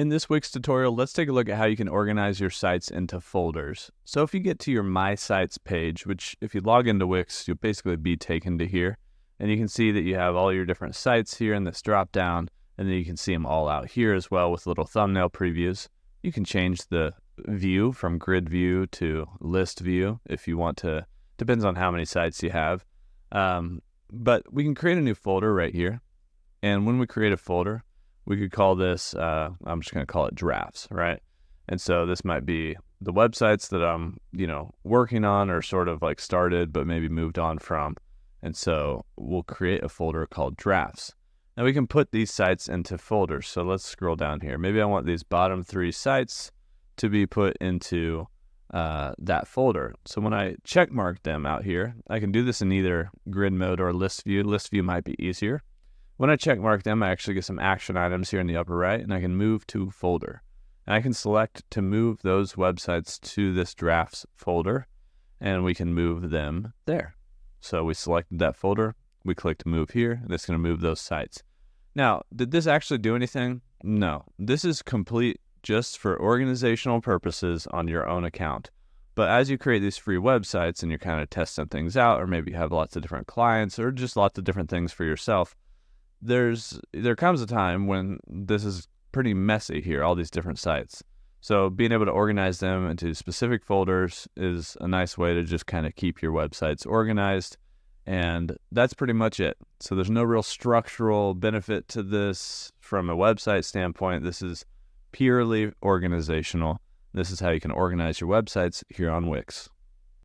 In this Wix tutorial, let's take a look at how you can organize your sites into folders. So if you get to your My Sites page, which if you log into Wix, you'll basically be taken to here. And you can see that you have all your different sites here in this drop down, and then you can see them all out here as well with little thumbnail previews. You can change the view from grid view to list view if you want to, depends on how many sites you have. But we can create a new folder right here. And when we create a folder, we could call this, I'm just going to call it drafts, right? And so this might be the websites that I'm, working on or sort of like started, but maybe moved on from. And so we'll create a folder called drafts. Now we can put these sites into folders. So let's scroll down here. Maybe I want these bottom 3 sites to be put into that folder. So when I check mark them out here, I can do this in either grid mode or list view. List view might be easier. When I check mark them, I actually get some action items here in the upper right, and I can move to folder. And I can select to move those websites to this drafts folder, and we can move them there. So we selected that folder, we clicked move here, and it's going to move those sites. Now, did this actually do anything? No. This is complete just for organizational purposes on your own account. But as you create these free websites and you're kind of testing things out, or maybe you have lots of different clients or just lots of different things for yourself, there comes a time when this is pretty messy here, all these different sites. So being able to organize them into specific folders is a nice way to just kind of keep your websites organized. And that's pretty much it. So there's no real structural benefit to this from a website standpoint. This is purely organizational. This is how you can organize your websites here on Wix.